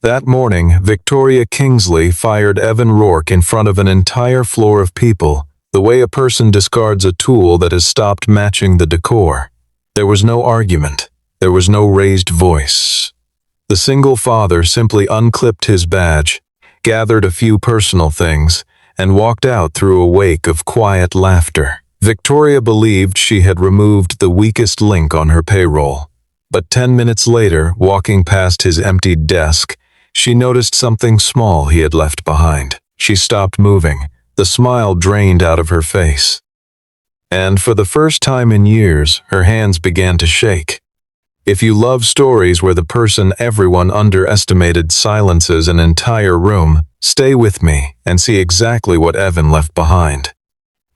That morning, Victoria Kingsley fired Evan Rourke in front of an entire floor of people, the way a person discards a tool that has stopped matching the decor. There was no argument. There was no raised voice. The single father simply unclipped his badge, gathered a few personal things, and walked out through a wake of quiet laughter. Victoria believed she had removed the weakest link on her payroll. But 10 minutes later, walking past his emptied desk, she noticed something small he had left behind. She stopped moving. The smile drained out of her face. And for the first time in years, her hands began to shake. If you love stories where the person everyone underestimated silences an entire room, stay with me and see exactly what Evan left behind.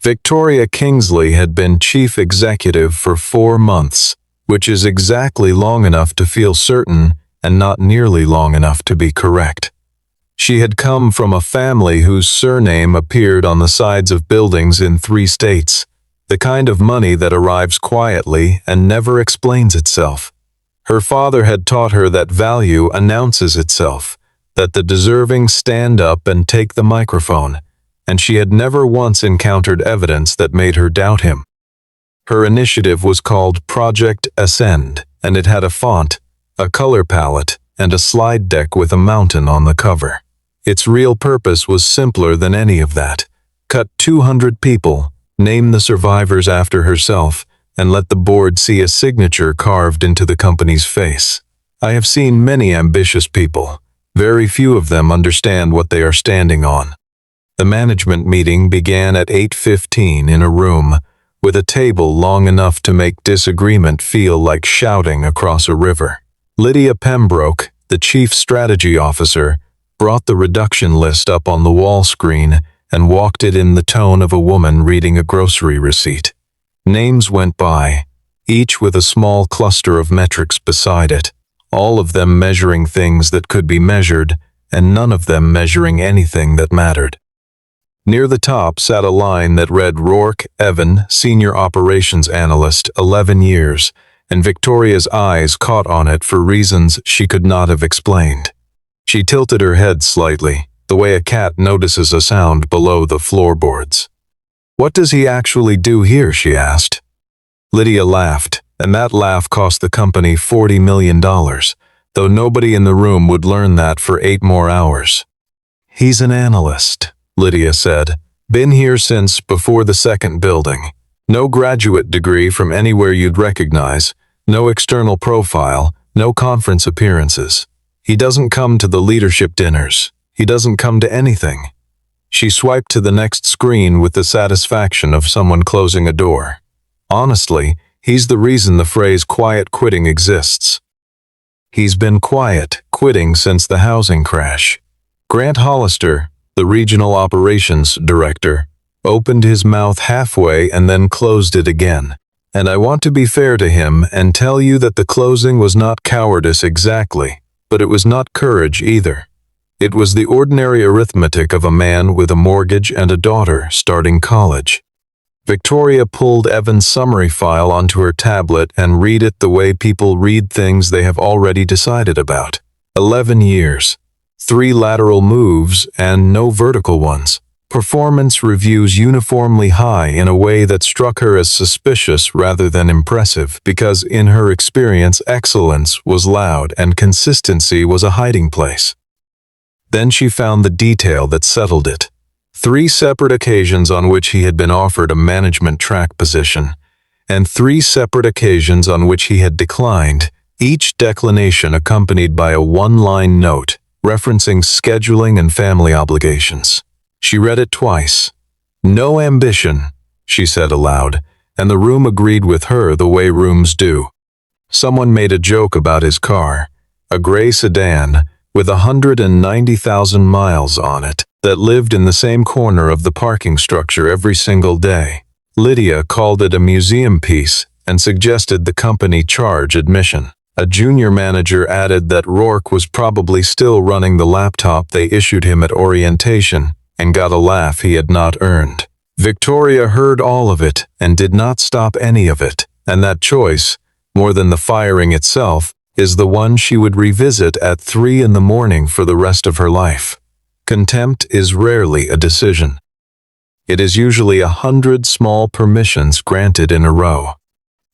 Victoria Kingsley had been chief executive for 4 months, which is exactly long enough to feel certain and not nearly long enough to be correct. She had come from a family whose surname appeared on the sides of buildings in 3 states, the kind of money that arrives quietly and never explains itself. Her father had taught her that value announces itself, that the deserving stand up and take the microphone, and she had never once encountered evidence that made her doubt him. Her initiative was called Project Ascend, and it had a font, a color palette, and a slide deck with a mountain on the cover. Its real purpose was simpler than any of that. Cut 200 people, name the survivors after herself, and let the board see a signature carved into the company's face. I have seen many ambitious people. Very few of them understand what they are standing on. The management meeting began at 8:15 in a room, with a table long enough to make disagreement feel like shouting across a river. Lydia Pembroke, the chief strategy officer, brought the reduction list up on the wall screen and walked it in the tone of a woman reading a grocery receipt. Names went by, each with a small cluster of metrics beside it, all of them measuring things that could be measured, and none of them measuring anything that mattered. Near the top sat a line that read Rourke, Evan, Senior Operations Analyst, 11 years, and Victoria's eyes caught on it for reasons she could not have explained. She tilted her head slightly, the way a cat notices a sound below the floorboards. "What does he actually do here?" she asked. Lydia laughed, and that laugh cost the company $40 million, though nobody in the room would learn that for 8 more hours. "He's an analyst," Lydia said. "Been here since before the second building. No graduate degree from anywhere you'd recognize, no external profile, no conference appearances. He doesn't come to the leadership dinners. He doesn't come to anything." She swiped to the next screen with the satisfaction of someone closing a door. Honestly, he's the reason the phrase quiet quitting exists. He's been quiet quitting since the housing crash. Grant Hollister, the regional operations director, opened his mouth halfway and then closed it again. And I want to be fair to him and tell you that the closing was not cowardice exactly, but it was not courage either. It was the ordinary arithmetic of a man with a mortgage and a daughter starting college. Victoria pulled Evan's summary file onto her tablet and read it the way people read things they have already decided about. 11 years, 3 lateral moves and no vertical ones. Performance reviews uniformly high in a way that struck her as suspicious rather than impressive, because in her experience excellence was loud and consistency was a hiding place. Then she found the detail that settled it. 3 separate occasions on which he had been offered a management track position, and 3 separate occasions on which he had declined, each declination accompanied by a 1-line note referencing scheduling and family obligations. She read it twice. "No ambition," she said aloud, and the room agreed with her the way rooms do. Someone made a joke about his car, a gray sedan with 190,000 miles on it, that lived in the same corner of the parking structure every single day. Lydia called it a museum piece and suggested the company charge admission. A junior manager added that Rourke was probably still running the laptop they issued him at orientation, and got a laugh he had not earned. Victoria heard all of it and did not stop any of it, and that choice, more than the firing itself, is the one she would revisit at 3 in the morning for the rest of her life. Contempt is rarely a decision. It is usually 100 small permissions granted in a row.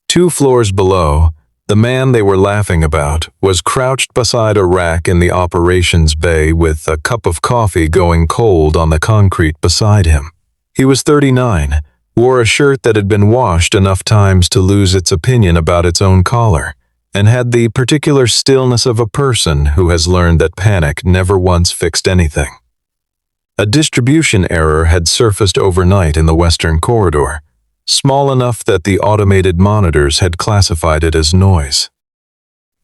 2 floors below, the man they were laughing about was crouched beside a rack in the operations bay with a cup of coffee going cold on the concrete beside him. He was 39, wore a shirt that had been washed enough times to lose its opinion about its own collar, and had the particular stillness of a person who has learned that panic never once fixed anything. A distribution error had surfaced overnight in the western corridor, small enough that the automated monitors had classified it as noise.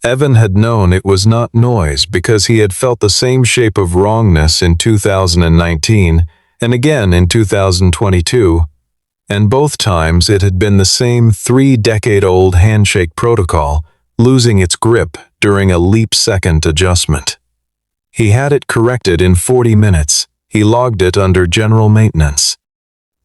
Evan had known it was not noise because he had felt the same shape of wrongness in 2019 and again in 2022, and both times it had been the same 3-decade-old handshake protocol losing its grip during a leap-second adjustment. He had it corrected in 40 minutes. He logged it under general maintenance.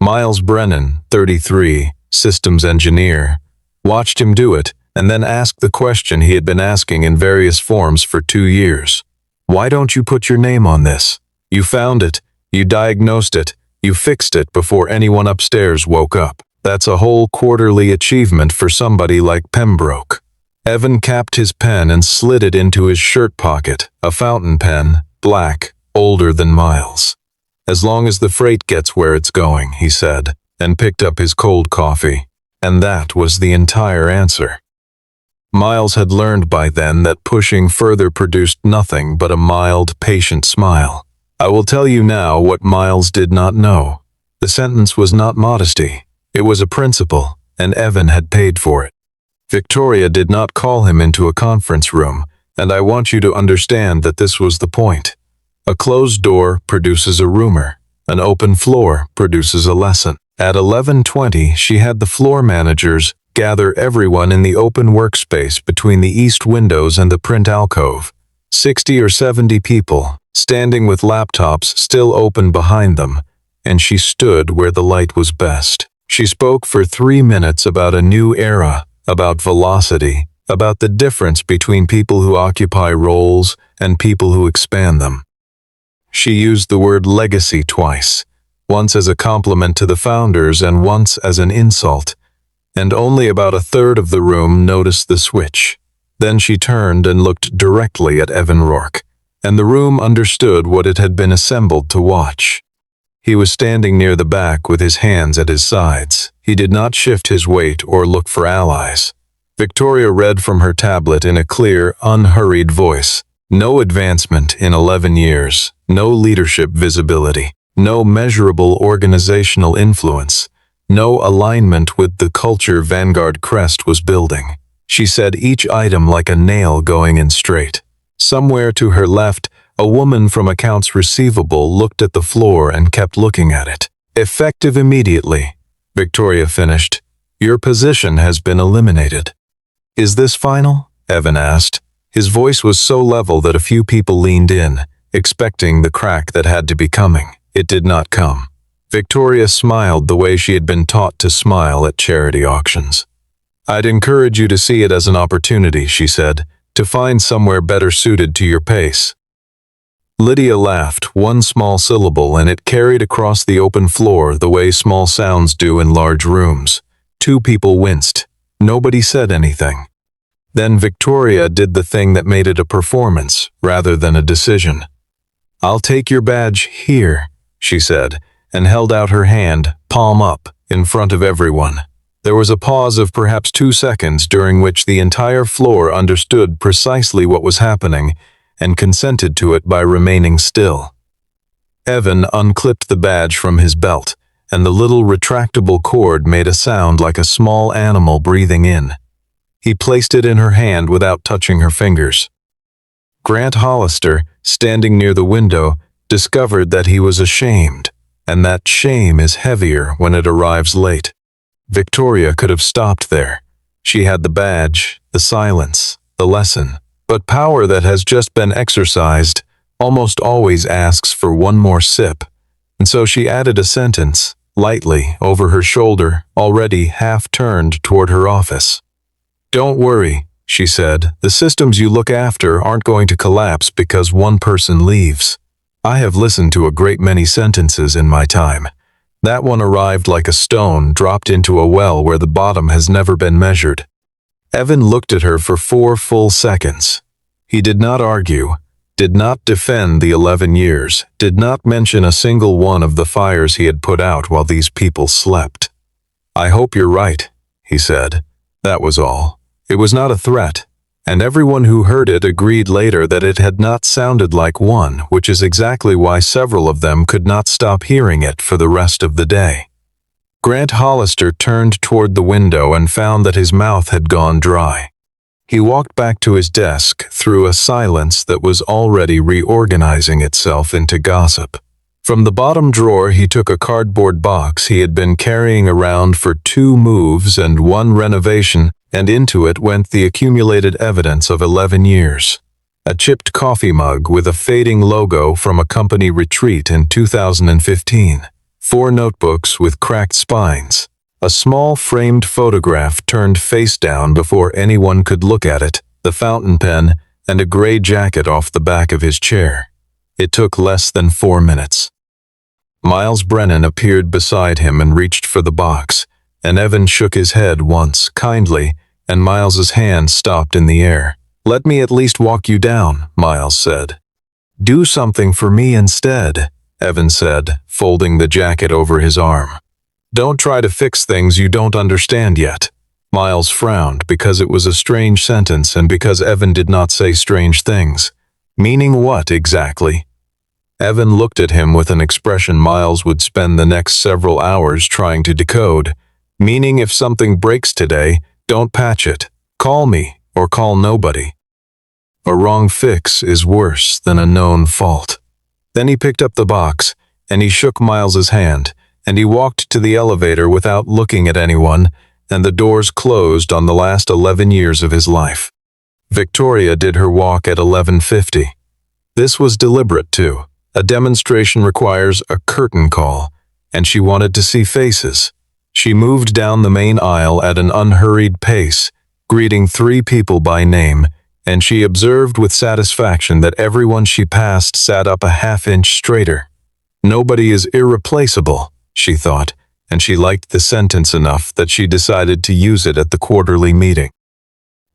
Miles Brennan, 33, systems engineer, watched him do it and then asked the question he had been asking in various forms for 2 years. Why don't you put your name on this? You found it, you diagnosed it, you fixed it before anyone upstairs woke up. That's a whole quarterly achievement for somebody like Pembroke. Evan capped his pen and slid it into his shirt pocket, a fountain pen, black, older than Miles. As long as the freight gets where it's going, he said, and picked up his cold coffee. And that was the entire answer. Miles had learned by then that pushing further produced nothing but a mild, patient smile. I will tell you now what Miles did not know. The sentence was not modesty. It was a principle, and Evan had paid for it. Victoria did not call him into a conference room, and I want you to understand that this was the point. A closed door produces a rumor. An open floor produces a lesson. At 11:20, she had the floor managers gather everyone in the open workspace between the east windows and the print alcove. 60 or 70 people, standing with laptops still open behind them, and she stood where the light was best. She spoke for 3 minutes about a new era, about velocity, about the difference between people who occupy roles and people who expand them. She used the word legacy twice, once as a compliment to the founders and once as an insult, and only about a third of the room noticed the switch. Then she turned and looked directly at Evan Rourke, and the room understood what it had been assembled to watch. He was standing near the back with his hands at his sides. He did not shift his weight or look for allies. Victoria read from her tablet in a clear, unhurried voice. No advancement in 11 years, no leadership visibility, no measurable organizational influence, no alignment with the culture Vanguard Crest was building. She said each item like a nail going in straight. Somewhere to her left, a woman from accounts receivable looked at the floor and kept looking at it. Effective immediately, Victoria finished. Your position has been eliminated. Is this final? Evan asked. His voice was so level that a few people leaned in, expecting the crack that had to be coming. It did not come. Victoria smiled the way she had been taught to smile at charity auctions. I'd encourage you to see it as an opportunity, she said, to find somewhere better suited to your pace. Lydia laughed, one small syllable, and it carried across the open floor the way small sounds do in large rooms. 2 people winced. Nobody said anything. Then Victoria did the thing that made it a performance rather than a decision. I'll take your badge here, she said, and held out her hand, palm up, in front of everyone. There was a pause of perhaps 2 seconds during which the entire floor understood precisely what was happening and consented to it by remaining still. Evan unclipped the badge from his belt, and the little retractable cord made a sound like a small animal breathing in. He placed it in her hand without touching her fingers. Grant Hollister, standing near the window, discovered that he was ashamed, and that shame is heavier when it arrives late. Victoria could have stopped there. She had the badge, the silence, the lesson. But power that has just been exercised almost always asks for one more sip, and so she added a sentence, lightly, over her shoulder, already half turned toward her office. Don't worry, she said. The systems you look after aren't going to collapse because one person leaves. I have listened to a great many sentences in my time. That one arrived like a stone dropped into a well where the bottom has never been measured. Evan looked at her for 4 full seconds. He did not argue, did not defend the 11 years, did not mention a single one of the fires he had put out while these people slept. I hope you're right, he said. That was all. It was not a threat, and everyone who heard it agreed later that it had not sounded like one, which is exactly why several of them could not stop hearing it for the rest of the day. Grant Hollister turned toward the window and found that his mouth had gone dry. He walked back to his desk through a silence that was already reorganizing itself into gossip. From the bottom drawer he took a cardboard box he had been carrying around for 2 moves and 1 renovation, and into it went the accumulated evidence of 11 years. A chipped coffee mug with a fading logo from a company retreat in 2015. 4 notebooks with cracked spines. A small framed photograph turned face down before anyone could look at it, the fountain pen, and a gray jacket off the back of his chair. It took less than 4 minutes. Miles Brennan appeared beside him and reached for the box, and Evan shook his head once, kindly, and Miles's hand stopped in the air. Let me at least walk you down, Miles said. Do something for me instead, Evan said, folding the jacket over his arm. Don't try to fix things you don't understand yet. Miles frowned because it was a strange sentence and because Evan did not say strange things. Meaning what exactly? Evan looked at him with an expression Miles would spend the next several hours trying to decode. Meaning if something breaks today, don't patch it. Call me or call nobody. A wrong fix is worse than a known fault. Then he picked up the box, and he shook Miles's hand, and he walked to the elevator without looking at anyone, and the doors closed on the last 11 years of his life. Victoria did her walk at 11:50. This was deliberate, too. A demonstration requires a curtain call, and she wanted to see faces. She moved down the main aisle at an unhurried pace, greeting 3 people by name, and she observed with satisfaction that everyone she passed sat up a half-inch straighter. Nobody is irreplaceable, she thought, and she liked the sentence enough that she decided to use it at the quarterly meeting.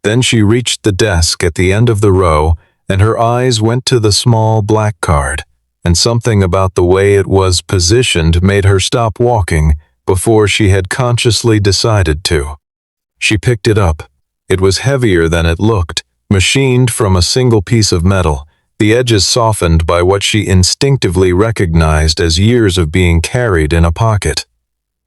Then she reached the desk at the end of the row, and her eyes went to the small black card, and something about the way it was positioned made her stop walking before she had consciously decided to. She picked it up. It was heavier than it looked, machined from a single piece of metal, the edges softened by what she instinctively recognized as years of being carried in a pocket.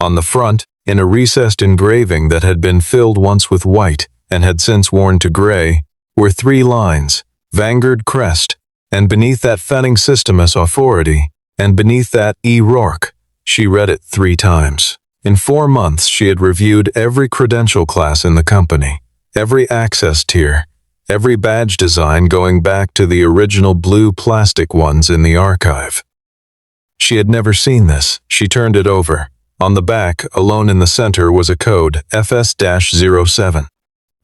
On the front, in a recessed engraving that had been filled once with white and had since worn to gray, were 3 lines, Vanguard Crest, and beneath that Fenning Systemus Authority, and beneath that E. Rourke. She read it 3 times. In 4 months she had reviewed every credential class in the company, every access tier, every badge design going back to the original blue plastic ones in the archive. She had never seen this. She turned it over. On the back, alone in the center, was a code, FS-07.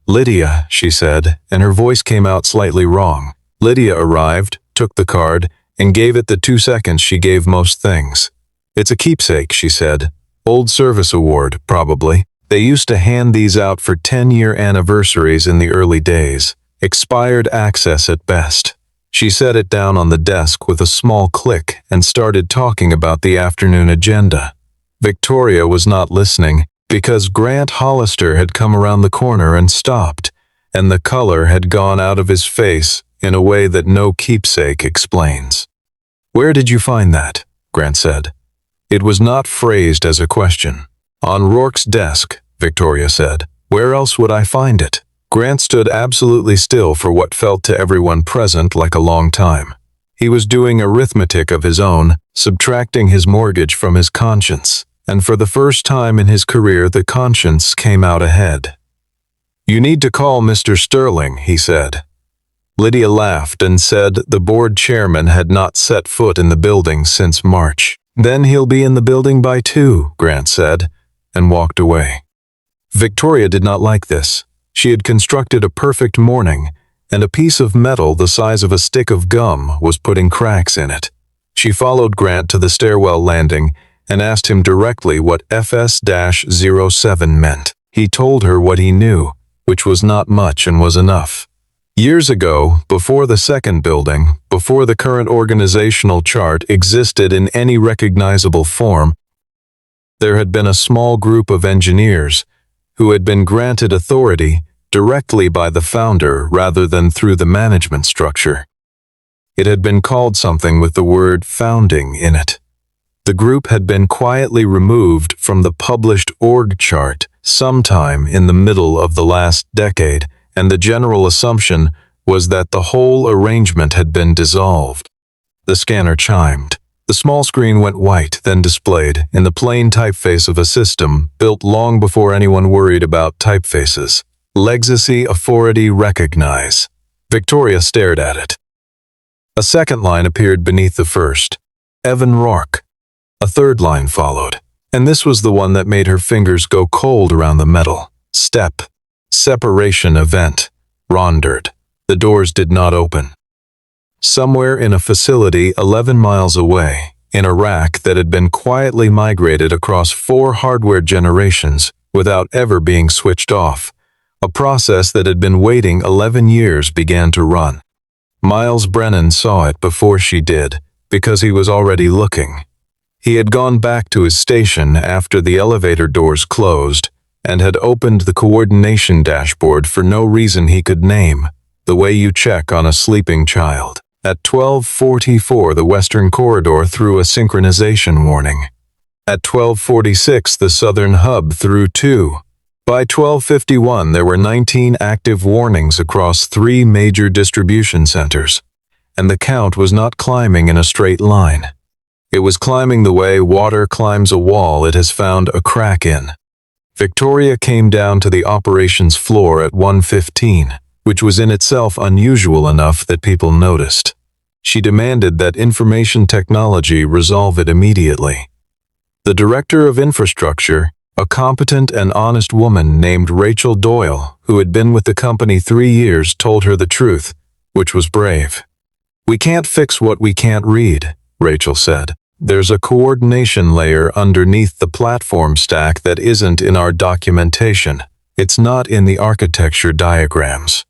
Lydia, she said, and her voice came out slightly wrong. Lydia arrived, took the card, and gave it the 2 seconds she gave most things. It's a keepsake, she said. Old service award, probably. They used to hand these out for 10-year anniversaries in the early days. Expired access at best. She set it down on the desk with a small click and started talking about the afternoon agenda. Victoria was not listening because Grant Hollister had come around the corner and stopped, and the color had gone out of his face in a way that no keepsake explains. Where did you find that? Grant said. It was not phrased as a question. On Rourke's desk, Victoria said. Where else would I find it? Grant stood absolutely still for what felt to everyone present like a long time. He was doing arithmetic of his own, subtracting his mortgage from his conscience, and for the first time in his career the conscience came out ahead. You need to call Mr. Sterling, he said. Lydia laughed and said the board chairman had not set foot in the building since March. Then he'll be in the building by 2, Grant said, and walked away. Victoria did not like this. She had constructed a perfect morning, and a piece of metal the size of a stick of gum was putting cracks in it. She followed Grant to the stairwell landing and asked him directly what FS-07 meant. He told her what he knew, which was not much and was enough. Years ago, before the second building, before the current organizational chart existed in any recognizable form, there had been a small group of engineers who had been granted authority directly by the founder rather than through the management structure. It had been called something with the word founding in it. The group had been quietly removed from the published org chart sometime in the middle of the last decade, and the general assumption was that the whole arrangement had been dissolved. The scanner chimed. The small screen went white, then displayed in the plain typeface of a system built long before anyone worried about typefaces. Legacy Authority Recognize. Victoria stared at it. A second line appeared beneath the first. Evan Rourke. A third line followed, and this was the one that made her fingers go cold around the metal. Step. Separation event. Rondered. The doors did not open. Somewhere in a facility 11 miles away, in a rack that had been quietly migrated across 4 hardware generations without ever being switched off, a process that had been waiting 11 years began to run. Miles Brennan saw it before she did, because he was already looking. He had gone back to his station after the elevator doors closed and had opened the coordination dashboard for no reason he could name, the way you check on a sleeping child. At 12:44, the Western Corridor threw a synchronization warning. At 12:46, the Southern Hub threw 2. By 12:51, there were 19 active warnings across 3 major distribution centers, and the count was not climbing in a straight line. It was climbing the way water climbs a wall it has found a crack in. Victoria came down to the operations floor at 1:15, which was in itself unusual enough that people noticed. She demanded that information technology resolve it immediately. The director of infrastructure, a competent and honest woman named Rachel Doyle, who had been with the company 3 years, told her the truth, which was brave. "We can't fix what we can't read," Rachel said. "There's a coordination layer underneath the platform stack that isn't in our documentation. It's not in the architecture diagrams.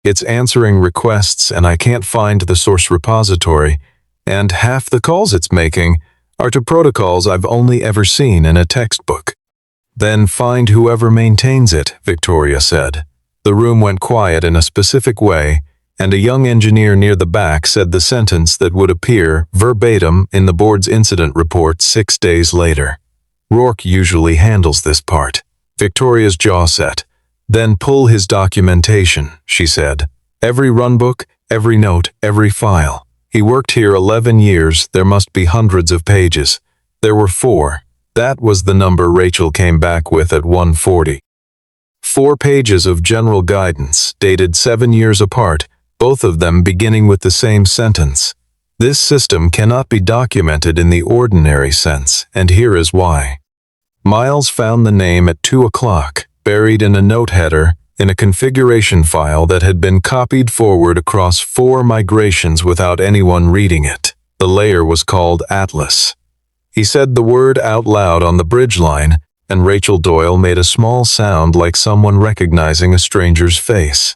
It's answering requests and I can't find the source repository, and half the calls it's making are to protocols I've only ever seen in a textbook." "Then find whoever maintains it," Victoria said. The room went quiet in a specific way, and a young engineer near the back said the sentence that would appear verbatim in the board's incident report 6 days later. "Rourke usually handles this part." Victoria's jaw set. "Then pull his documentation," she said. "Every runbook, every note, every file. He worked here 11 years, there must be hundreds of pages. There were 4. That was the number Rachel came back with at 1:40. 4 pages of general guidance, dated 7 years apart, both of them beginning with the same sentence. This system cannot be documented in the ordinary sense, and here is why. Miles found the name at 2 o'clock, buried in a note header in a configuration file that had been copied forward across 4 migrations without anyone reading it. The layer was called Atlas. He said the word out loud on the bridge line, and Rachel Doyle made a small sound like someone recognizing a stranger's face.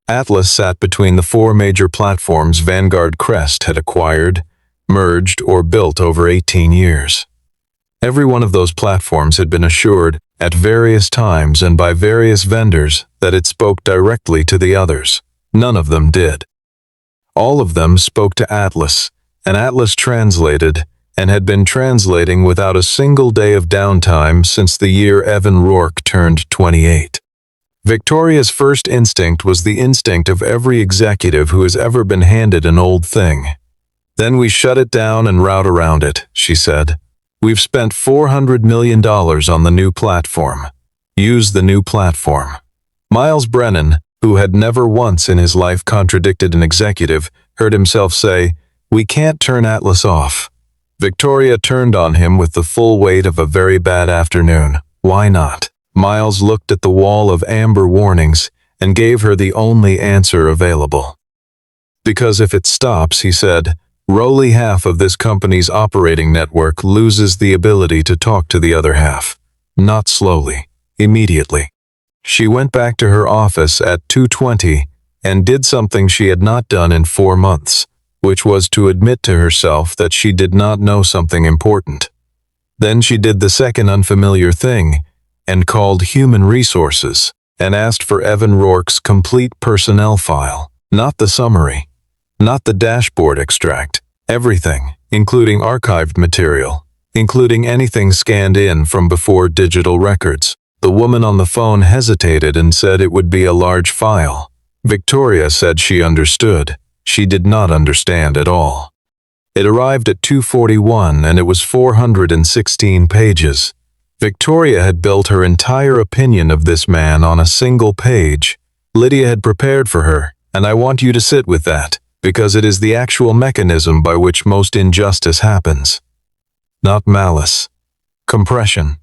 Atlas sat between the 4 major platforms Vanguard Crest had acquired, merged, or built over 18 years. Every one of those platforms had been assured, at various times and by various vendors, that it spoke directly to the others. None of them did. All of them spoke to Atlas, and Atlas translated, and had been translating without a single day of downtime since the year Evan Rourke turned 28. Victoria's first instinct was the instinct of every executive who has ever been handed an old thing. "Then we shut it down and route around it," she said. "We've spent $400 million on the new platform. Use the new platform." Miles Brennan, who had never once in his life contradicted an executive, heard himself say, "We can't turn Atlas off." Victoria turned on him with the full weight of a very bad afternoon. "Why not?" Miles looked at the wall of amber warnings and gave her the only answer available. Because if it stops, he said, roughly half of this company's operating network loses the ability to talk to the other half. Not slowly, immediately. She went back to her office at 2:20 and did something she had not done in 4 months, which was to admit to herself that she did not know something important. Then she did the second unfamiliar thing and called Human Resources and asked for Evan Rourke's complete personnel file, not the summary, not the dashboard extract, everything, including archived material, including anything scanned in from before digital records. The woman on the phone hesitated and said it would be a large file. Victoria said she understood. She did not understand at all. It arrived at 2:41 and it was 416 pages. Victoria had built her entire opinion of this man on a single page. Lydia had prepared for her, and I want you to sit with that, because it is the actual mechanism by which most injustice happens. Not malice. Compression.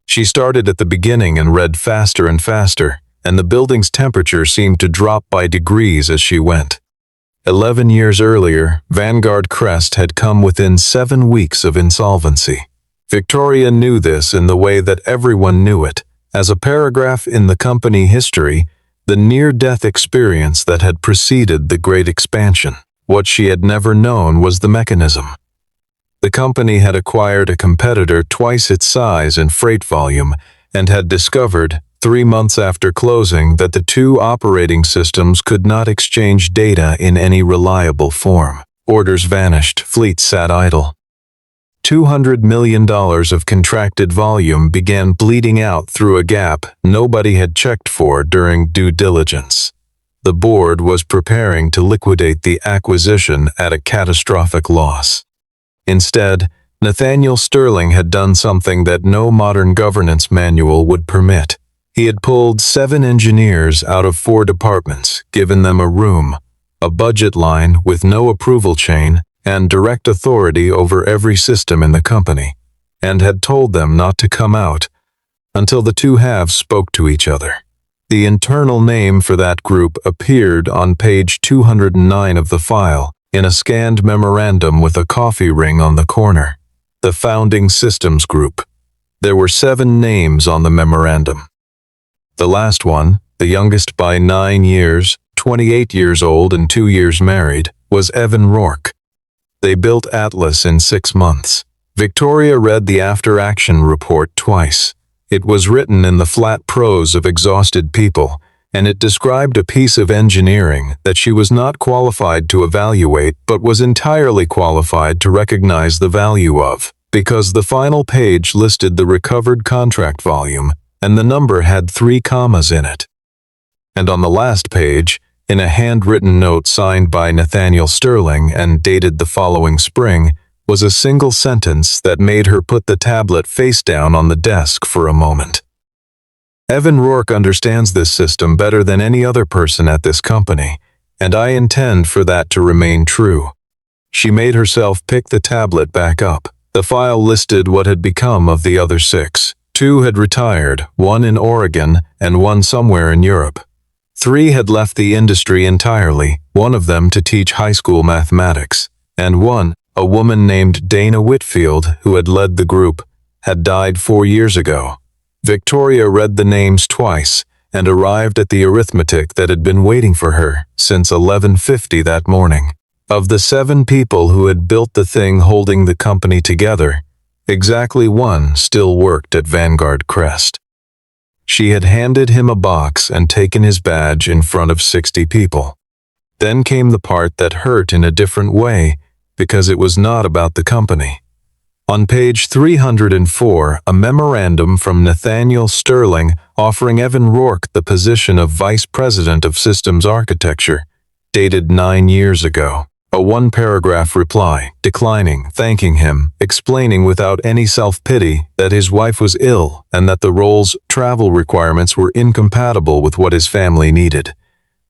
She started at the beginning and read faster and faster, and the building's temperature seemed to drop by degrees as she went. 11 years earlier, Vanguard Crest had come within 7 weeks of insolvency. Victoria knew this in the way that everyone knew it, as a paragraph in the company history, the near-death experience that had preceded the Great Expansion. What she had never known was the mechanism. The company had acquired a competitor twice its size and freight volume and had discovered, 3 months after closing, that the two operating systems could not exchange data in any reliable form. Orders vanished, fleets sat idle. $200 million of contracted volume began bleeding out through a gap nobody had checked for during due diligence. The board was preparing to liquidate the acquisition at a catastrophic loss. Instead, Nathaniel Sterling had done something that no modern governance manual would permit. He had pulled 7 engineers out of 4 departments, given them a room, a budget line with no approval chain, and direct authority over every system in the company, and had told them not to come out until the two halves spoke to each other. The internal name for that group appeared on page 209 of the file, in a scanned memorandum with a coffee ring on the corner. The Founding Systems Group. There were 7 names on the memorandum. The last one, the youngest by 9 years, 28 years old and 2 years married, was Evan Rourke. They built Atlas in 6 months. Victoria read the after-action report twice. It was written in the flat prose of exhausted people, and it described a piece of engineering that she was not qualified to evaluate but was entirely qualified to recognize the value of, because the final page listed the recovered contract volume, and the number had 3 commas in it. And on the last page, in a handwritten note signed by Nathaniel Sterling and dated the following spring, was a single sentence that made her put the tablet face down on the desk for a moment. Evan Rourke understands this system better than any other person at this company, and I intend for that to remain true. She made herself pick the tablet back up. The file listed what had become of the other 6. 2 had retired, 1 in Oregon and 1 somewhere in Europe. 3 had left the industry entirely, 1 of them to teach high school mathematics, and 1, a woman named Dana Whitfield, who had led the group, had died 4 years ago. Victoria read the names twice and arrived at the arithmetic that had been waiting for her since 11:50 that morning. Of the 7 people who had built the thing holding the company together, exactly 1 still worked at Vanguard Crest. She had handed him a box and taken his badge in front of 60 people. Then came the part that hurt in a different way, because it was not about the company. On page 304, a memorandum from Nathaniel Sterling offering Evan Rourke the position of Vice President of Systems Architecture, dated 9 years ago. A 1-paragraph reply, declining, thanking him, explaining without any self-pity that his wife was ill and that the role's travel requirements were incompatible with what his family needed.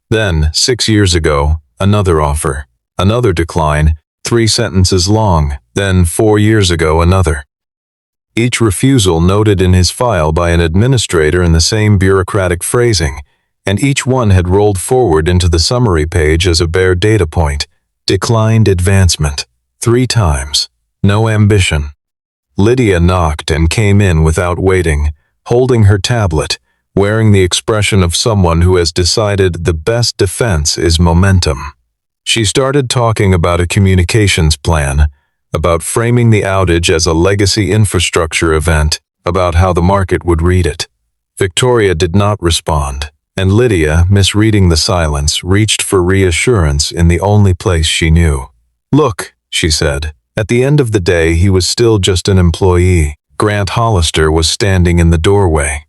Then, 6 years ago, another offer, another decline, 3 sentences long, then 4 years ago another. each refusal noted in his file by an administrator in the same bureaucratic phrasing, and each one had rolled forward into the summary page as a bare data point. Declined advancement. 3 times. No ambition. Lydia knocked and came in without waiting, holding her tablet, wearing the expression of someone who has decided the best defense is momentum. She started talking about a communications plan, about framing the outage as a legacy infrastructure event, about how the market would read it. Victoria did not respond, and Lydia, misreading the silence, reached for reassurance in the only place she knew. "Look," she said. At the end of the day, he was still just an employee. Grant Hollister was standing in the doorway.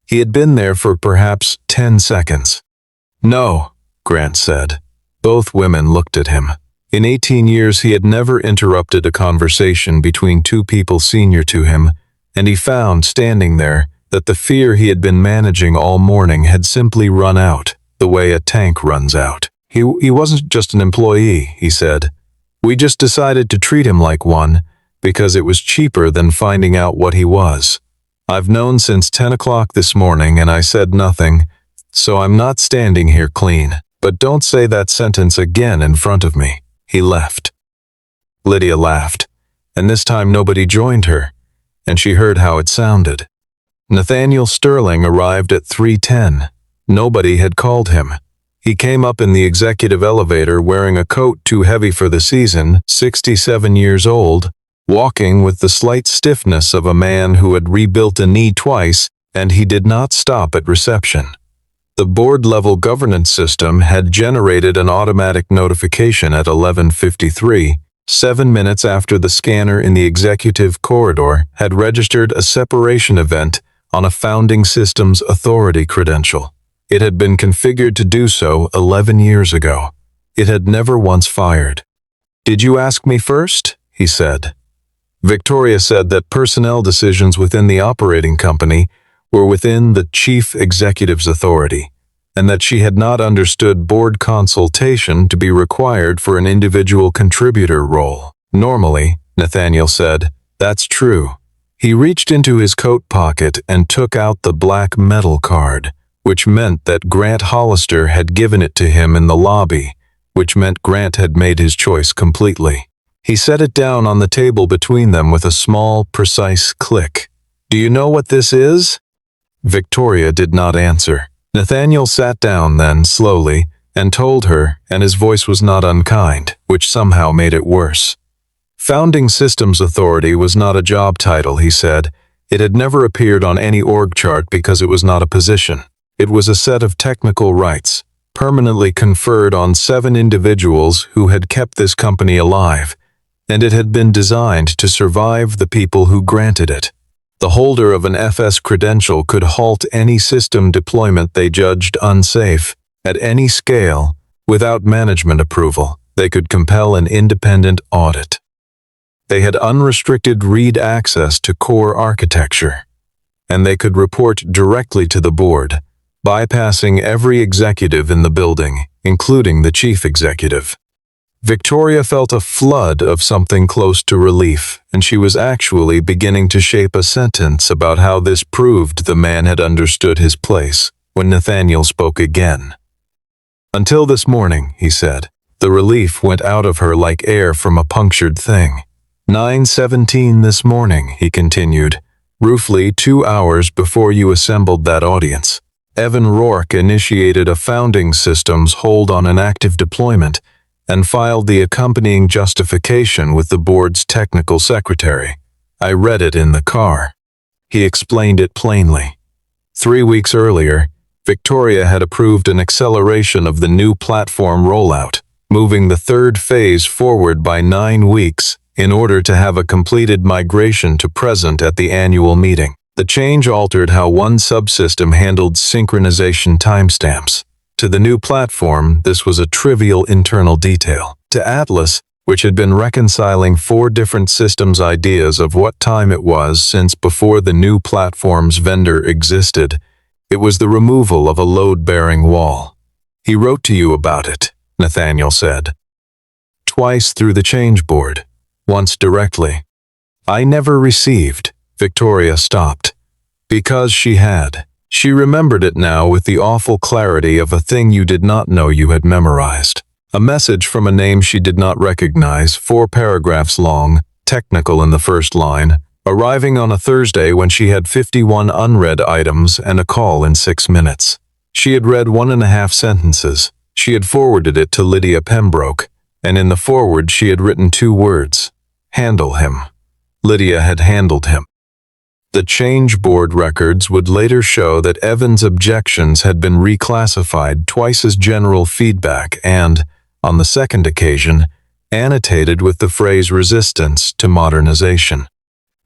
He had been there for perhaps 10 seconds. "No," Grant said. Both women looked at him. In 18 years, he had never interrupted a conversation between 2 people senior to him, and he found, standing there, that the fear he had been managing all morning had simply run out, the way a tank runs out. He wasn't just an employee," he said. "We just decided to treat him like one, because it was cheaper than finding out what he was. I've known since 10 o'clock this morning and I said nothing, so I'm not standing here clean. But don't say that sentence again in front of me." He left. Lydia laughed, and this time nobody joined her, and she heard how it sounded. Nathaniel Sterling arrived at 3:10. Nobody had called him. He came up in the executive elevator wearing a coat too heavy for the season, 67 years old, walking with the slight stiffness of a man who had rebuilt a knee twice, and he did not stop at reception. The board-level governance system had generated an automatic notification at 11:53, 7 minutes after the scanner in the executive corridor had registered a separation event on a founding systems authority credential. It had been configured to do so 11 years ago. It had never once fired. "Did you ask me first?" he said. Victoria said that personnel decisions within the operating company were within the chief executive's authority, and that she had not understood board consultation to be required for an individual contributor role. "Normally," Nathaniel said, "that's true." He reached into his coat pocket and took out the black metal card, which meant that Grant Hollister had given it to him in the lobby, which meant Grant had made his choice completely. He set it down on the table between them with a small, precise click. "Do you know what this is?" Victoria did not answer. Nathaniel sat down then, slowly, and told her, and his voice was not unkind, which somehow made it worse. Founding Systems Authority was not a job title, he said. It had never appeared on any org chart because it was not a position. It was a set of technical rights, permanently conferred on 7 individuals who had kept this company alive, and it had been designed to survive the people who granted it. The holder of an FS credential could halt any system deployment they judged unsafe, at any scale, without management approval. They could compel an independent audit. They had unrestricted read access to core architecture, and they could report directly to the board, bypassing every executive in the building, including the chief executive. Victoria felt a flood of something close to relief, and she was actually beginning to shape a sentence about how this proved the man had understood his place, when Nathaniel spoke again. "Until this morning," he said. The relief went out of her like air from a punctured thing. 9:17 this morning, he continued, roughly 2 hours before you assembled that audience. Evan Rourke initiated a founding systems hold on an active deployment and filed the accompanying justification with the board's technical secretary. I read it in the car. He explained it plainly. 3 weeks earlier, Victoria had approved an acceleration of the new platform rollout, moving the 3rd phase forward by 9 weeks in order to have a completed migration to present at the annual meeting. The change altered how one subsystem handled synchronization timestamps. To the new platform, this was a trivial internal detail. To Atlas, which had been reconciling 4 different systems' ideas of what time it was since before the new platform's vendor existed, it was the removal of a load-bearing wall. He wrote to you about it, Nathaniel said. Twice through the change board, once directly. I never received, Victoria stopped. Because she had. She remembered it now with the awful clarity of a thing you did not know you had memorized. A message from a name she did not recognize, 4 paragraphs long, technical in the first line, arriving on a Thursday when she had 51 unread items and a call in 6 minutes. She had read 1.5 sentences. She had forwarded it to Lydia Pembroke, and in the forward she had written 2 words. Handle him. Lydia had handled him. The change board records would later show that Evan's objections had been reclassified twice as general feedback and, on the second occasion, annotated with the phrase resistance to modernization.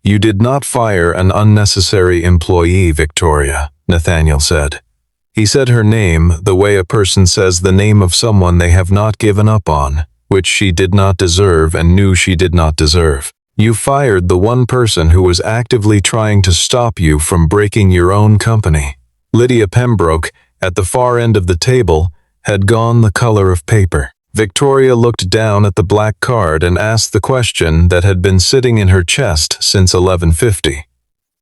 You did not fire an unnecessary employee, Victoria, Nathaniel said. He said her name the way a person says the name of someone they have not given up on, which she did not deserve and knew she did not deserve. You fired the one person who was actively trying to stop you from breaking your own company. Lydia Pembroke, at the far end of the table, had gone the color of paper. Victoria looked down at the black card and asked the question that had been sitting in her chest since 11:50.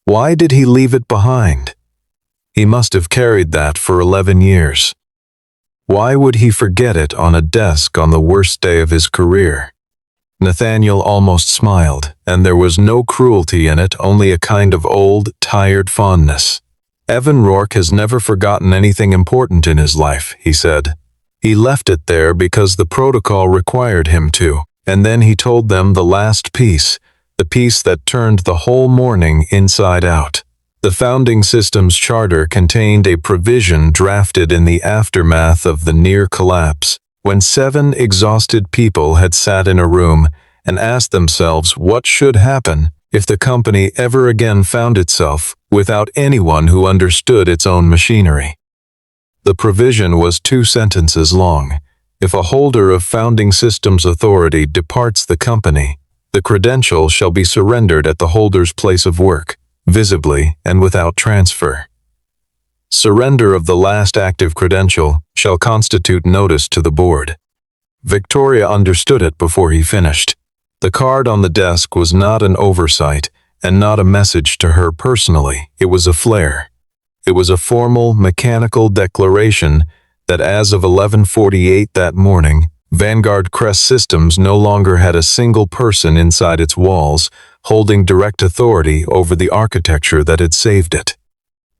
Why did he leave it behind? He must have carried that for 11 years. Why would he forget it on a desk on the worst day of his career? Nathaniel almost smiled, and there was no cruelty in it, only a kind of old, tired fondness. Evan Rourke has never forgotten anything important in his life, he said. He left it there because the protocol required him to, and then he told them the last piece, the piece that turned the whole morning inside out. The founding system's charter contained a provision drafted in the aftermath of the near collapse, when 7 exhausted people had sat in a room and asked themselves what should happen if the company ever again found itself without anyone who understood its own machinery. The provision was 2 sentences long. If a holder of founding systems authority departs the company, the credential shall be surrendered at the holder's place of work, visibly and without transfer. Surrender of the last active credential shall constitute notice to the board. Victoria understood it before he finished. The card on the desk was not an oversight and not a message to her personally. It was a flare. It was a formal, mechanical declaration that as of 11:48 that morning, Vanguard Crest Systems no longer had a single person inside its walls holding direct authority over the architecture that had saved it.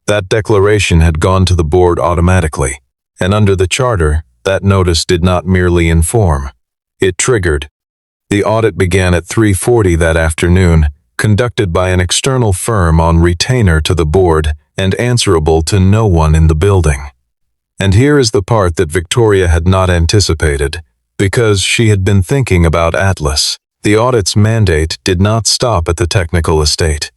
That declaration had gone to the board automatically, and under the charter, that notice did not merely inform. It triggered. The audit began at 3:40 that afternoon, conducted by an external firm on retainer to the board and answerable to no one in the building. And here is the part that Victoria had not anticipated, because she had been thinking about Atlas. The audit's mandate did not stop at the technical estate.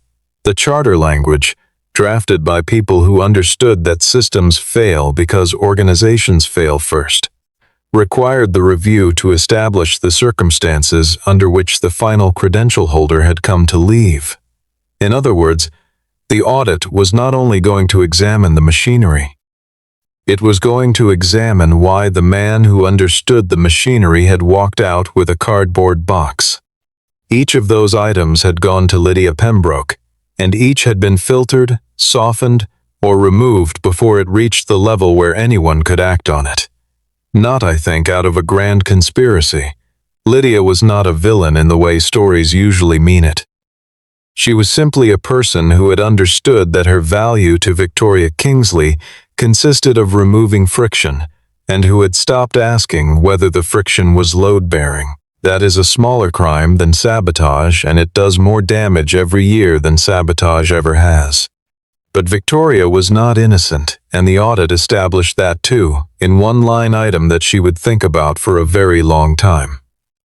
The charter language, drafted by people who understood that systems fail because organizations fail first, required the review to establish the circumstances under which the final credential holder had come to leave. In other words, the audit was not only going to examine the machinery, it was going to examine why the man who understood the machinery had walked out with a cardboard box. Each of those items had gone to Lydia Pembroke, and each had been filtered, softened, or removed before it reached the level where anyone could act on it. Not, I think, out of a grand conspiracy. Lydia was not a villain in the way stories usually mean it. She was simply a person who had understood that her value to Victoria Kingsley consisted of removing friction, and who had stopped asking whether the friction was load-bearing. That is a smaller crime than sabotage, and it does more damage every year than sabotage ever has. But Victoria was not innocent, and the audit established that too, in one line item that she would think about for a very long time.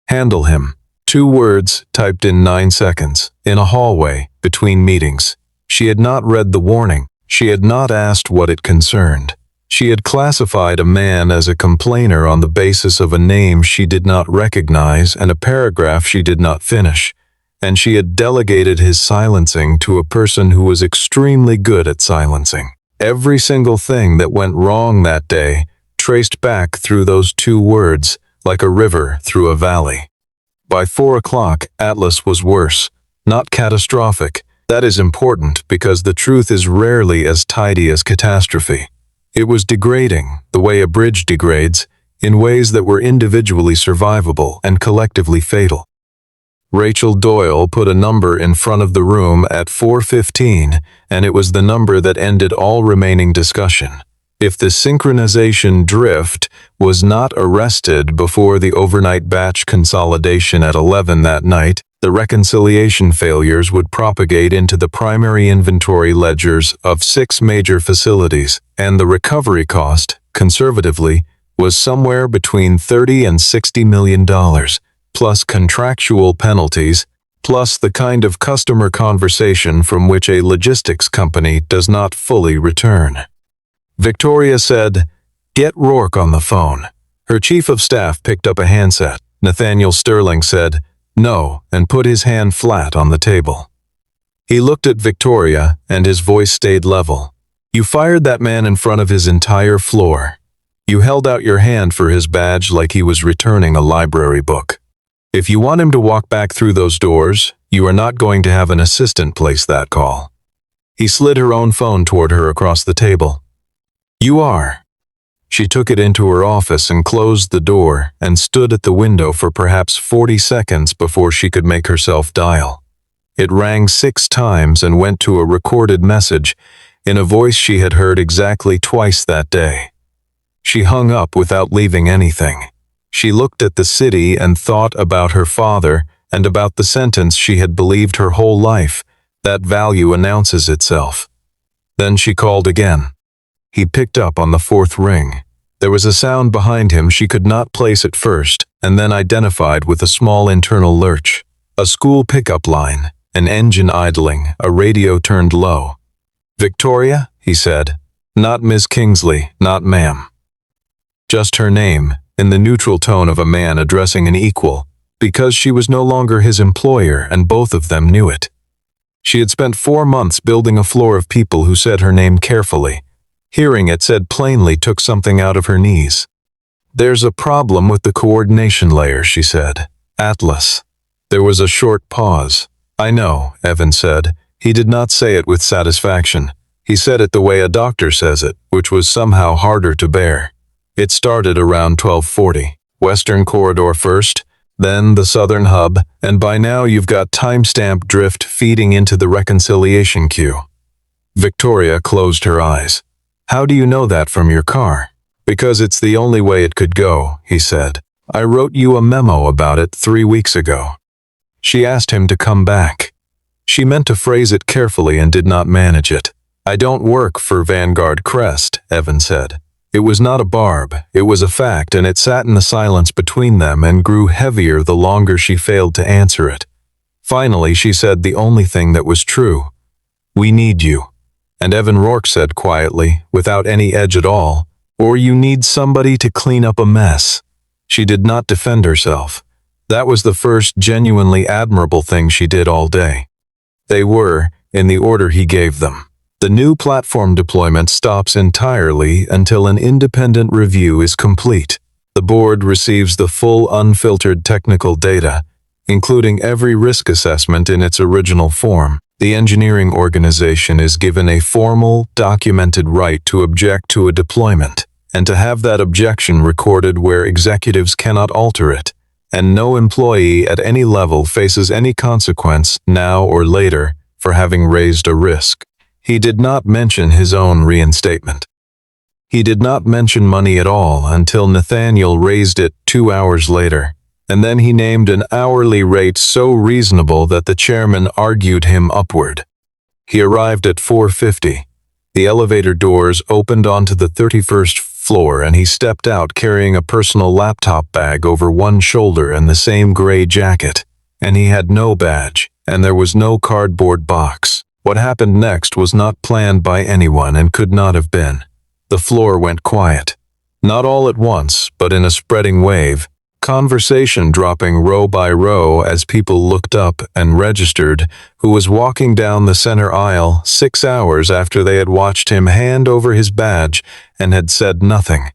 Handle him. 2 words typed in 9 seconds, in a hallway, between meetings. She had not read the warning. She had not asked what it concerned. She had classified a man as a complainer on the basis of a name she did not recognize and a paragraph she did not finish, and she had delegated his silencing to a person who was extremely good at silencing. Every single thing that went wrong that day traced back through those 2 words, like a river through a valley. By 4 o'clock, Atlas was worse, not catastrophic. That is important because the truth is rarely as tidy as catastrophe. It was degrading, the way a bridge degrades, in ways that were individually survivable and collectively fatal. Rachel Doyle put a number in front of the room at 4:15, and it was the number that ended all remaining discussion. If the synchronization drift was not arrested before the overnight batch consolidation at 11 that night, the reconciliation failures would propagate into the primary inventory ledgers of 6 major facilities, and the recovery cost, conservatively, was somewhere between $30 and $60 million, plus contractual penalties, plus the kind of customer conversation from which a logistics company does not fully return. Victoria said, "Get Rourke on the phone." Her chief of staff picked up a handset. Nathaniel Sterling said, "No," and put his hand flat on the table. He looked at Victoria, and his voice stayed level. "You fired that man in front of his entire floor. You held out your hand for his badge like he was returning a library book. If you want him to walk back through those doors, you are not going to have an assistant place that call." He slid her own phone toward her across the table. "You are." She took it into her office and closed the door and stood at the window for perhaps 40 seconds before she could make herself dial. It rang 6 times and went to a recorded message in a voice she had heard exactly twice that day. She hung up without leaving anything. She looked at the city and thought about her father and about the sentence she had believed her whole life, that value announces itself. Then she called again. He picked up on the 4th ring. There was a sound behind him she could not place at first, and then identified with a small internal lurch. A school pickup line, an engine idling, a radio turned low. "Victoria?" he said. "Not Miss Kingsley, not ma'am." Just her name, in the neutral tone of a man addressing an equal, because she was no longer his employer and both of them knew it. She had spent 4 months building a floor of people who said her name carefully. Hearing it said plainly took something out of her knees. "There's a problem with the coordination layer," she said. "Atlas." There was a short pause. "I know," Evan said. He did not say it with satisfaction. He said it the way a doctor says it, which was somehow harder to bear. "It started around 12:40. Western Corridor first, then the Southern Hub, and by now you've got timestamp drift feeding into the reconciliation queue." Victoria closed her eyes. "How do you know that from your car?" "Because it's the only way it could go," he said. "I wrote you a memo about it 3 weeks ago." She asked him to come back. She meant to phrase it carefully and did not manage it. "I don't work for Vanguard Crest," Evan said. It was not a barb, it was a fact, and it sat in the silence between them and grew heavier the longer she failed to answer it. Finally, she said the only thing that was true. "We need you." And Evan Rourke said quietly, without any edge at all, "Or you need somebody to clean up a mess." She did not defend herself. That was the first genuinely admirable thing she did all day. They were, in the order he gave them. The new platform deployment stops entirely until an independent review is complete. The board receives the full unfiltered technical data, including every risk assessment in its original form. The engineering organization is given a formal, documented right to object to a deployment, and to have that objection recorded where executives cannot alter it, and no employee at any level faces any consequence, now or later, for having raised a risk. He did not mention his own reinstatement. He did not mention money at all until Nathaniel raised it 2 hours later. And then he named an hourly rate so reasonable that the chairman argued him upward. He arrived at 4:50. The elevator doors opened onto the 31st floor and he stepped out carrying a personal laptop bag over one shoulder and the same gray jacket. And he had no badge, and there was no cardboard box. What happened next was not planned by anyone and could not have been. The floor went quiet. Not all at once, but in a spreading wave. Conversation dropping row by row as people looked up and registered who was walking down the center aisle 6 hours after they had watched him hand over his badge and had said nothing.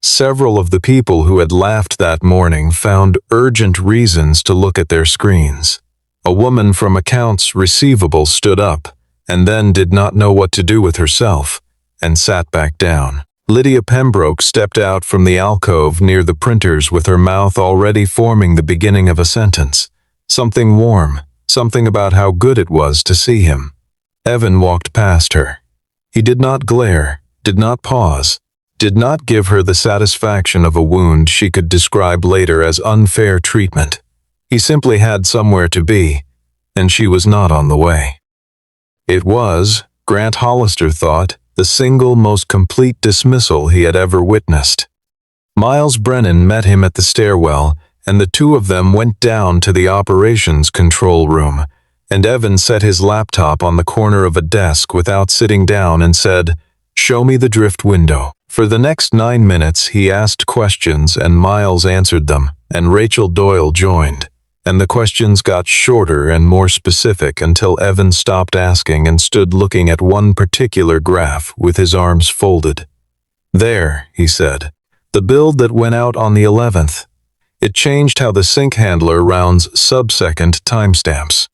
Several of the people who had laughed that morning found urgent reasons to look at their screens. A woman from accounts receivable stood up, and then did not know what to do with herself, and sat back down. Lydia Pembroke stepped out from the alcove near the printers with her mouth already forming the beginning of a sentence. Something warm, something about how good it was to see him. Evan walked past her. He did not glare, did not pause, did not give her the satisfaction of a wound she could describe later as unfair treatment. He simply had somewhere to be, and she was not on the way. It was, Grant Hollister thought, the single most complete dismissal he had ever witnessed. Miles Brennan met him at the stairwell, and the two of them went down to the operations control room, and Evan set his laptop on the corner of a desk without sitting down and said, "Show me the drift window." For the next 9 minutes he asked questions and Miles answered them, and Rachel Doyle joined. And the questions got shorter and more specific until Evan stopped asking and stood looking at one particular graph with his arms folded. "There," he said, "the build that went out on the 11th. It changed how the sync handler rounds sub-second timestamps.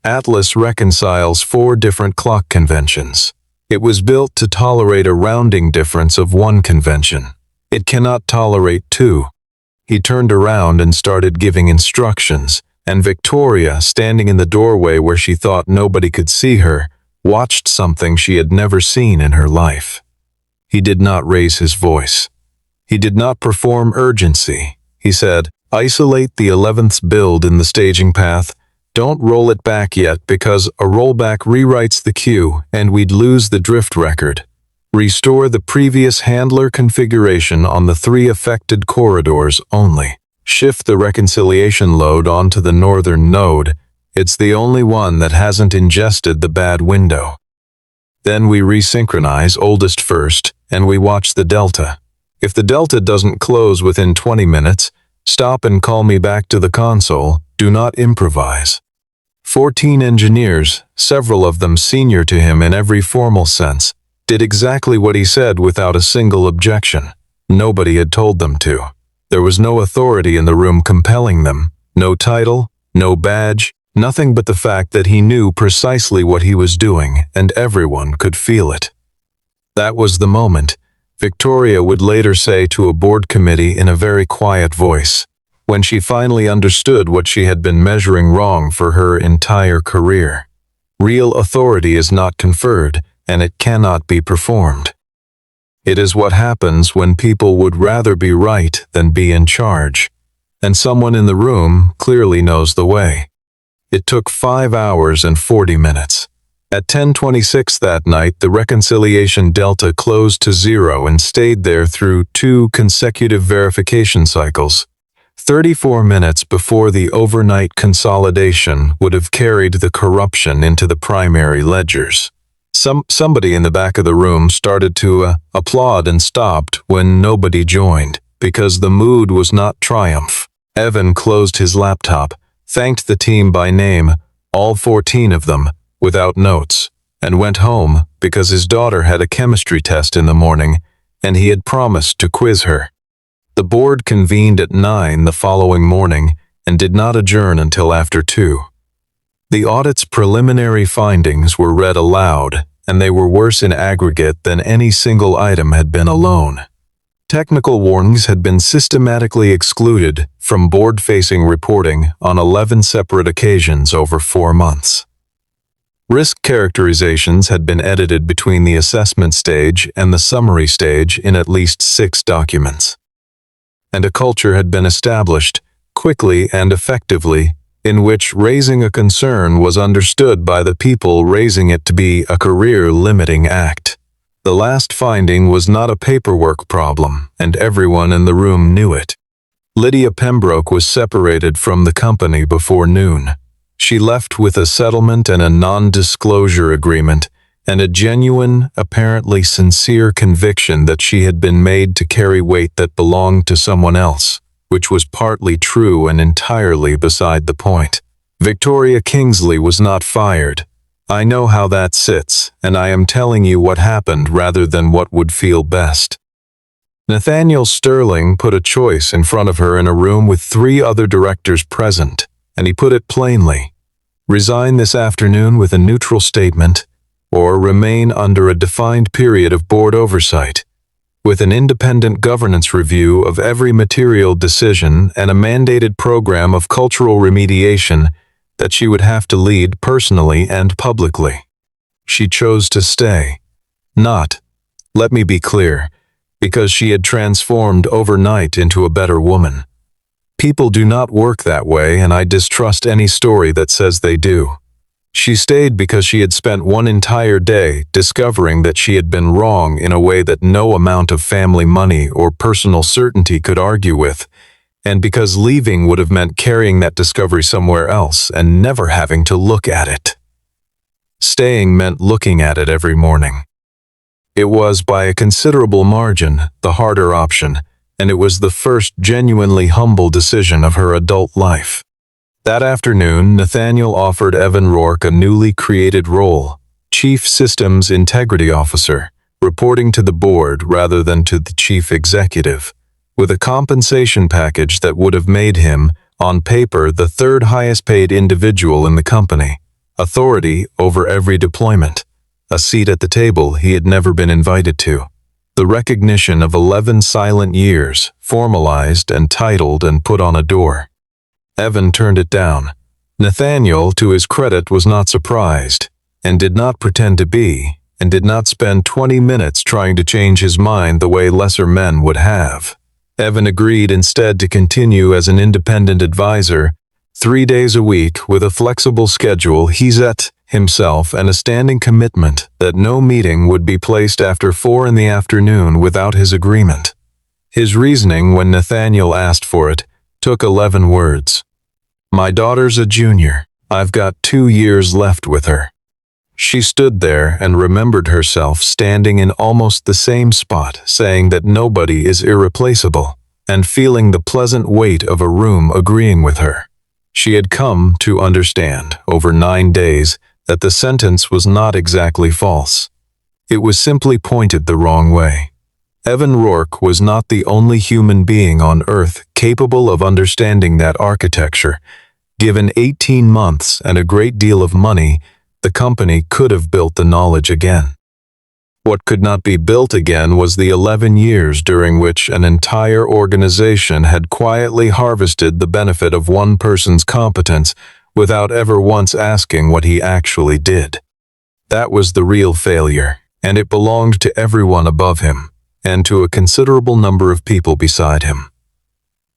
Atlas reconciles 4 different clock conventions. It was built to tolerate a rounding difference of 1 convention. It cannot tolerate 2. He turned around and started giving instructions, and Victoria, standing in the doorway where she thought nobody could see her, watched something she had never seen in her life. He did not raise his voice. He did not perform urgency. He said, "Isolate the 11th build in the staging path. Don't roll it back yet because a rollback rewrites the queue and we'd lose the drift record. Restore the previous handler configuration on the 3 affected corridors only. Shift the reconciliation load onto the northern node. It's the only one that hasn't ingested the bad window. Then we resynchronize oldest first and we watch the delta. If the delta doesn't close within 20 minutes, stop and call me back to the console. Do not improvise." 14 engineers, several of them senior to him in every formal sense, did exactly what he said without a single objection. Nobody had told them to. There was no authority in the room compelling them, no title, no badge, nothing but the fact that he knew precisely what he was doing and everyone could feel it. That was the moment, Victoria would later say to a board committee in a very quiet voice, when she finally understood what she had been measuring wrong for her entire career. Real authority is not conferred, and it cannot be performed. It is what happens when people would rather be right than be in charge, and someone in the room clearly knows the way. It took 5 hours and 40 minutes. At 10:26 that night, the reconciliation delta closed to 0 and stayed there through 2 consecutive verification cycles. 34 minutes before the overnight consolidation would have carried the corruption into the primary ledgers. Somebody in the back of the room started to applaud and stopped when nobody joined, because the mood was not triumph. Evan closed his laptop, thanked the team by name, all 14 of them, without notes, and went home because his daughter had a chemistry test in the morning, and he had promised to quiz her. The board convened at 9 the following morning and did not adjourn until after 2. The audit's preliminary findings were read aloud, and they were worse in aggregate than any single item had been alone. Technical warnings had been systematically excluded from board-facing reporting on 11 separate occasions over 4 months. Risk characterizations had been edited between the assessment stage and the summary stage in at least 6 documents. And a culture had been established, quickly and effectively, in which raising a concern was understood by the people raising it to be a career-limiting act. The last finding was not a paperwork problem, and everyone in the room knew it. Lydia Pembroke was separated from the company before noon. She left with a settlement and a non-disclosure agreement, and a genuine, apparently sincere conviction that she had been made to carry weight that belonged to someone else, which was partly true and entirely beside the point. Victoria Kingsley was not fired. I know how that sits, and I am telling you what happened rather than what would feel best. Nathaniel Sterling put a choice in front of her in a room with 3 other directors present. and he put it plainly. Resign this afternoon with a neutral statement, or remain under a defined period of board oversight, with an independent governance review of every material decision and a mandated program of cultural remediation that she would have to lead personally and publicly. She chose to stay. Not, let me be clear, because she had transformed overnight into a better woman. People do not work that way, and I distrust any story that says they do. She stayed because she had spent one entire day discovering that she had been wrong in a way that no amount of family money or personal certainty could argue with, and because leaving would have meant carrying that discovery somewhere else and never having to look at it. Staying meant looking at it every morning. It was, by a considerable margin, the harder option, and it was the first genuinely humble decision of her adult life. That afternoon, Nathaniel offered Evan Rourke a newly created role, Chief Systems Integrity Officer, reporting to the board rather than to the chief executive, with a compensation package that would have made him, on paper, the third highest paid individual in the company, authority over every deployment, a seat at the table he had never been invited to, the recognition of 11 silent years, formalized and titled and put on a door. Evan turned it down. Nathaniel, to his credit, was not surprised, and did not pretend to be, and did not spend 20 minutes trying to change his mind the way lesser men would have. Evan agreed instead to continue as an independent advisor, 3 days a week with a flexible schedule he set himself and a standing commitment that no meeting would be placed after 4 in the afternoon without his agreement. His reasoning, when Nathaniel asked for it, took 11 words. My daughter's a junior. I've got 2 years left with her. She stood there and remembered herself standing in almost the same spot, saying that nobody is irreplaceable, and feeling the pleasant weight of a room agreeing with her. She had come to understand, over 9 days, that the sentence was not exactly false. It was simply pointed the wrong way. Evan Rourke was not the only human being on Earth capable of understanding that architecture. Given 18 months and a great deal of money, the company could have built the knowledge again. What could not be built again was the 11 years during which an entire organization had quietly harvested the benefit of one person's competence without ever once asking what he actually did. That was the real failure, and it belonged to everyone above him, and to a considerable number of people beside him.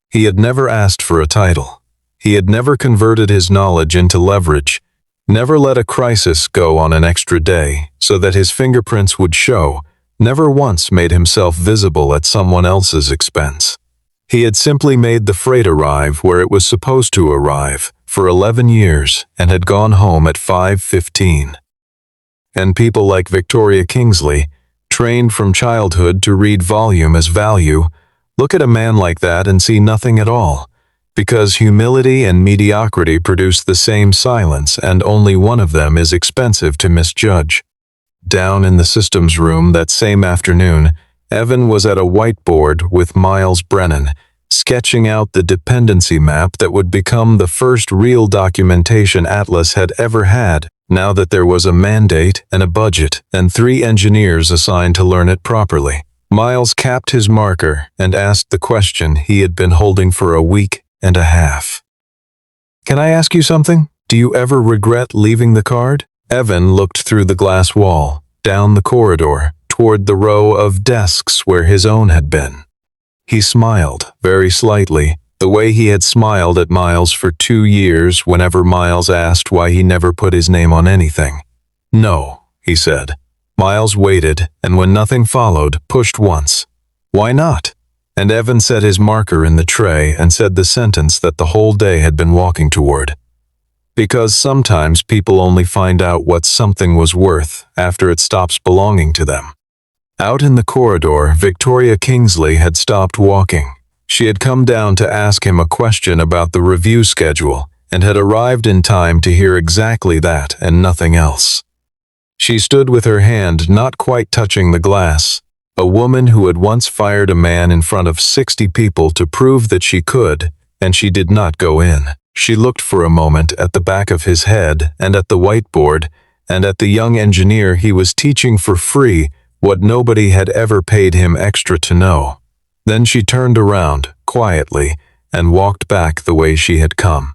He had never asked for a title. He had never converted his knowledge into leverage, never let a crisis go on an extra day so that his fingerprints would show, never once made himself visible at someone else's expense. He had simply made the freight arrive where it was supposed to arrive for 11 years and had gone home at 5:15. And people like Victoria Kingsley, trained from childhood to read volume as value, look at a man like that and see nothing at all, because humility and mediocrity produce the same silence, and only one of them is expensive to misjudge. Down in the systems room that same afternoon, Evan was at a whiteboard with Miles Brennan, sketching out the dependency map that would become the first real documentation Atlas had ever had, now that there was a mandate and a budget and 3 engineers assigned to learn it properly. Miles capped his marker and asked the question he had been holding for a week and a half. Can I ask you something? Do you ever regret leaving the card? Evan looked through the glass wall, down the corridor, toward the row of desks where his own had been. He smiled, very slightly, the way he had smiled at Miles for 2 years whenever Miles asked why he never put his name on anything. No, he said. Miles waited, and when nothing followed, pushed once. Why not? And Evan set his marker in the tray and said the sentence that the whole day had been walking toward. Because sometimes people only find out what something was worth after it stops belonging to them. Out in the corridor, Victoria Kingsley had stopped walking. She had come down to ask him a question about the review schedule and had arrived in time to hear exactly that and nothing else. She stood with her hand not quite touching the glass, a woman who had once fired a man in front of 60 people to prove that she could, and she did not go in. She looked for a moment at the back of his head and at the whiteboard and at the young engineer he was teaching for free what nobody had ever paid him extra to know. Then she turned around, quietly, and walked back the way she had come.